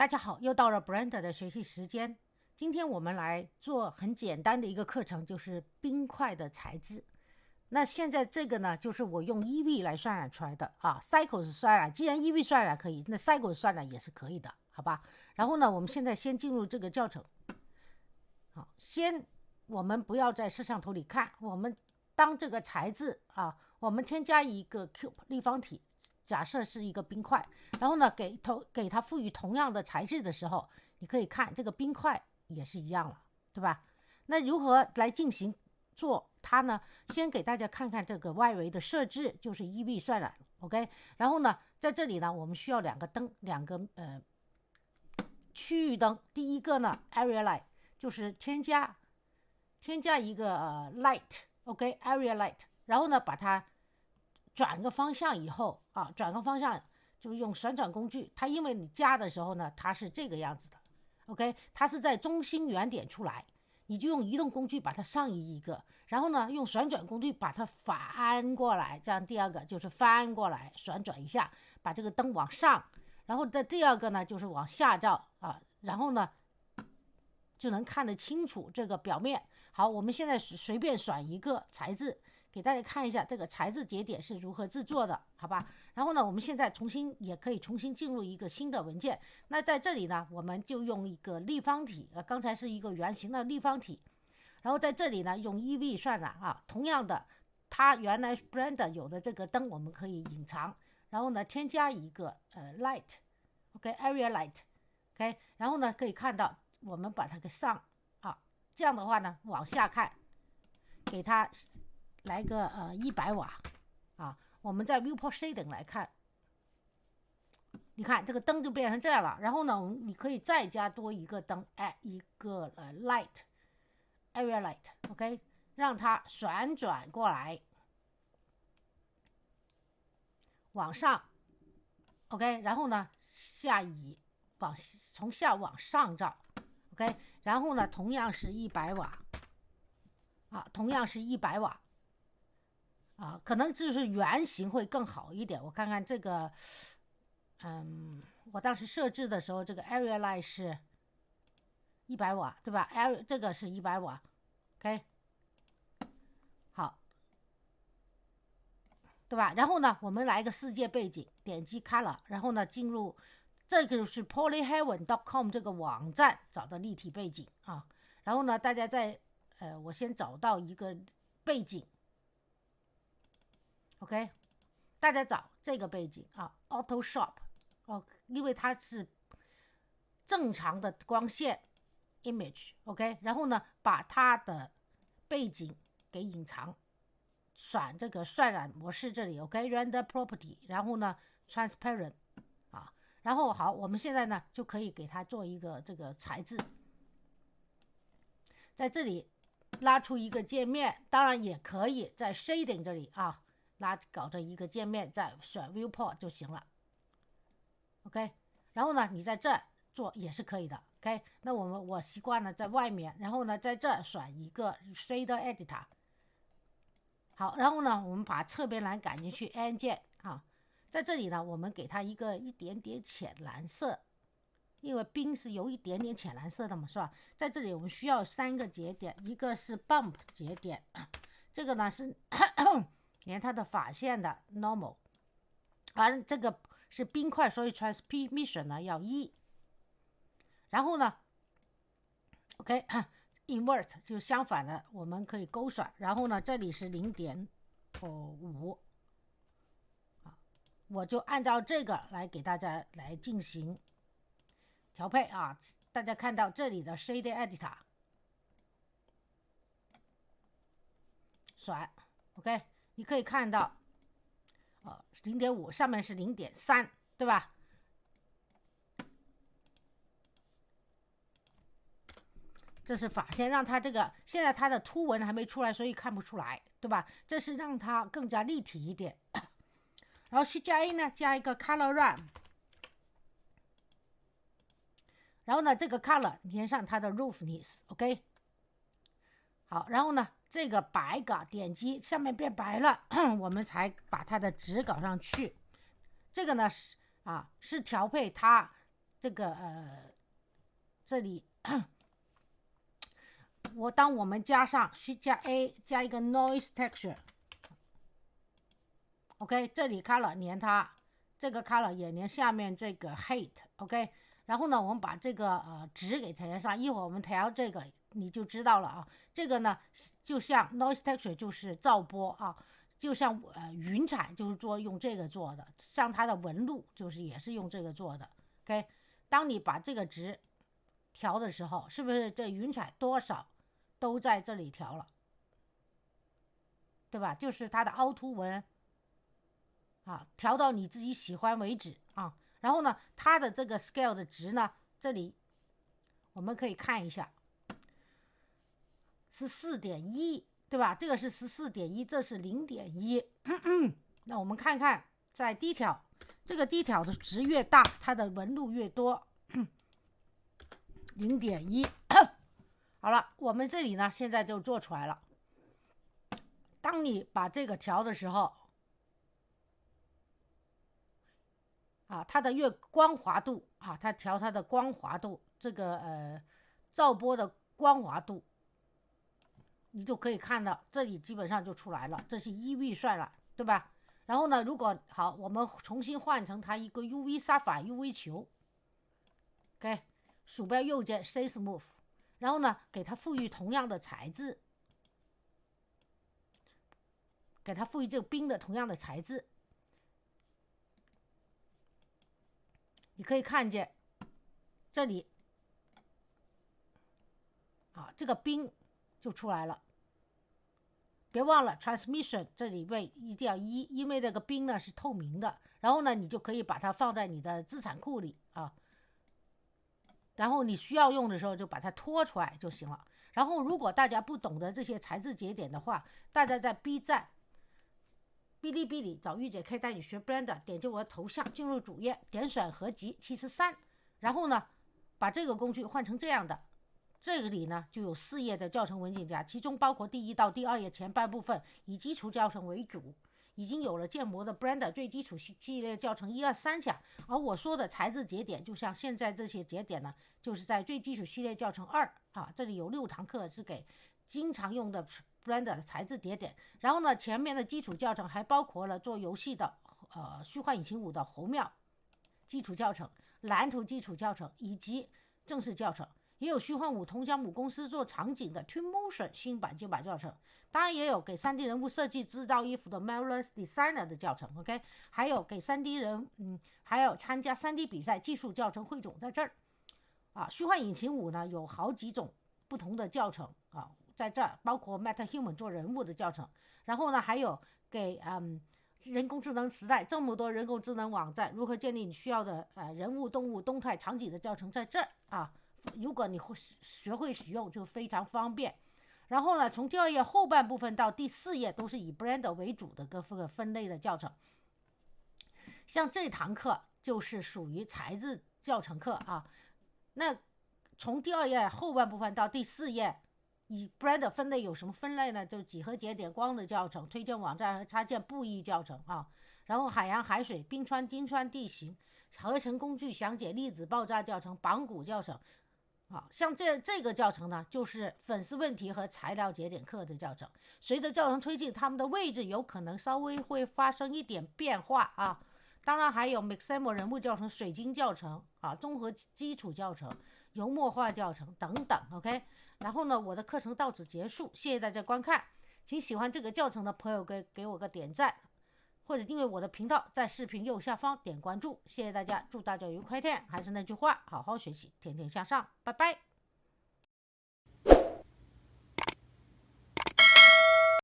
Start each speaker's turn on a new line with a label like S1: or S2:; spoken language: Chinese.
S1: 大家好，又到了 Brenda 的学习时间。今天我们来做很简单的一个课程，就是冰块的材质。那现在这个呢，就是我用 EV 来渲染出来的啊 ，Cycles 渲染，既然 EV 渲染可以，那 Cycles 渲染也是可以的，好吧？然后呢，我们现在先进入这个教程。好，我们不要在摄像头里看，我们当这个材质啊，我们添加一个 cube 立方体，假设是一个冰块，然后呢给它赋予同样的材质的时候，你可以看这个冰块也是一样了，对吧？那如何来进行做它呢？先给大家看看这个外围的设置，就是 EV 渲染 ，OK。然后呢，在这里呢，我们需要两个灯，区域灯。第一个呢 ，Area Light， 就是添加一个light，OK， Area Light。然后呢，把它转个方向以后啊，转个方向就用旋转工具。它因为你加的时候呢，它是这个样子的 ，OK， 它是在中心原点出来，你就用移动工具把它上移一个，然后呢用旋转工具把它翻过来，这样第二个就是翻过来旋转一下，把这个灯往上，然后的第二个呢就是往下照啊，然后呢就能看得清楚这个表面。好，我们现在随便选一个材质给大家看一下这个材质节点是如何制作的，好吧？然后呢，我们现在也可以重新进入一个新的文件。那在这里呢，我们就用一个立方体，刚才是一个圆形的立方体，然后在这里呢用 EV 渲染啊，同样的，它原来 Blender 有的这个灯我们可以隐藏，然后呢添加一个light，OK，Area Light，OK，然后呢可以看到我们把它给上啊，这样的话呢往下看，给它来个100瓦啊，我们在 Viewport Shading 来看，你看这个灯就变成这样了。然后呢，你可以再加多一个灯，一个light area light，OK，让它旋转过来，往上 ，OK，然后呢下移，从下往上照 ，OK，然后呢同样是100瓦啊，同样是100瓦。啊，可能就是圆形会更好一点。我看看这个，我当时设置的时候，这个 Area Light 是100瓦，对吧？这个是100瓦 ，OK， 好，对吧？然后呢，我们来一个世界背景，点击 Color， 然后呢进入这个是 polyheaven.com 这个网站找的立体背景啊。然后呢，大家我先找到一个背景。OK， 大家找这个背景啊 ，Photoshop， 因为它是正常的光线 image，OK， 然后呢，把它的背景给隐藏，选这个渲染模式这里 ，OK，Render Property， 然后呢 Transparent 啊，然后好，我们现在呢就可以给它做一个这个材质，在这里拉出一个界面，当然也可以在 Shading 这里啊。搞成一个界面，再选 Viewport 就行了 ，OK。然后呢，你在这做也是可以的 ，OK。那我习惯了在外面，然后呢，在这选一个 Shader Editor。好，然后呢，我们把侧边栏赶进去 ，N 键啊，在这里呢，我们给它一点点浅蓝色，因为冰是有一点点浅蓝色的嘛，是吧？在这里我们需要3个节点，一个是 Bump 节点，这个呢是连它的发线的 normal， 而这个是冰块，所以 transmission 呢要1。然后呢 ，OK， invert 就相反的，我们可以勾选。然后呢，这里是0.5，我就按照这个来给大家来进行调配啊。大家看到这里的 Shade Editor， 选 OK。你可以看到，0.5 上面是0.3，对吧？这是发线，让它这个现在它的凸纹还没出来，所以看不出来，对吧？这是让它更加立体一点。然后去加 A 呢，加一个 Color Run， 然后呢，这个 Color 连上它的 Roughness，OK。好，然后呢，这个白稿点击上面变白了，我们才把它的直搞上去。这个呢是调配它这个这里当我们加上加 A 加一个 noise texture， OK， 这里 color 连它，这个 color 也连下面这个 height， OK， 然后呢，我们把这个值给调上，一会儿我们调这个你就知道了啊。这个呢，就像 noise texture 就是噪波啊，就像云彩就是用这个做的，像它的纹路就是也是用这个做的 ，OK。当你把这个值调的时候，是不是这云彩多少都在这里调了，对吧？就是它的凹凸纹啊，调到你自己喜欢为止啊。然后呢，它的这个 scale 的值呢，这里我们可以看一下，是 4.1， 对吧？这个是 14.1， 这是 0.1。那我们看看在低调，这个低调的值越大，它的纹路越多。0.1 好了，我们这里呢现在就做出来了。当你把这个调的时候啊，它的越光滑度啊，它调它的光滑度，这个噪波的光滑度，你就可以看到这里基本上就出来了，这是预算了，对吧？然后呢，如果好，我们重新换成它一个 UV 沙发 UV 球 ，OK， 鼠标右键 Say Smooth， 然后呢，给它赋予同样的材质，给它赋予这个冰的同样的材质，你可以看见这里啊，这个冰就出来了。别忘了 transmission 这里面一定要因为这个冰呢是透明的，然后呢你就可以把它放在你的资产库里啊，然后你需要用的时候就把它拖出来就行了。然后如果大家不懂得这些材质节点的话，大家在 B 站、哔哩哔哩找御姐可以带你学 Blender， 点击我的头像进入主页，点选合集73，然后呢把这个工具换成这样的。这个里呢就有4页的教程文件夹，其中包括第1到第2页前半部分以基础教程为主，已经有了建模的 Blender 最基础系列教程1、2、3讲。而我说的材质节点，就像现在这些节点呢，就是在最基础系列教程2啊，这里有6堂课是给经常用的 Blender 的材质节点。然后呢，前面的基础教程还包括了做游戏的虚幻引擎5的侯庙基础教程、蓝图基础教程以及正式教程。也有虚幻5同江母公司做场景的 Twinmotion 新版旧版教程，当然也有给 3D 人物设计制造衣服的 Marvelous Designer 的教程 ，OK， 还有给3D 还有参加 3D 比赛技术教程汇总在这儿啊。虚幻引擎5呢有好几种不同的教程啊，在这儿包括 MetaHuman 做人物的教程，然后呢还有给人工智能时代这么多人工智能网站如何建立你需要的人物、动物、动态场景的教程在这儿啊。如果你会学会使用就非常方便。然后呢，从第2页后半部分到第4页都是以 Blender 为主的各个分类的教程。像这堂课就是属于材质教程课啊。那从第2页后半部分到第4页，以 Blender 分类有什么分类呢？就几何节点、光的教程、推荐网站和插件布艺教程啊。然后海洋、海水、冰川、金川地形、合成工具详解、粒子爆炸教程、绑骨教程。像这个教程呢，就是粉丝问题和材料节点课的教程。随着教程推进，它们的位置有可能稍微会发生一点变化啊。当然还有 Mixamo 人物教程、水晶教程啊、综合基础教程、油墨画教程等等。OK， 然后呢，我的课程到此结束，谢谢大家观看。请喜欢这个教程的朋友给我个点赞，或者订阅我的频道，在视频右下方点关注。谢谢大家，祝大家愉快天！还是那句话，好好学习，天天向上，拜拜。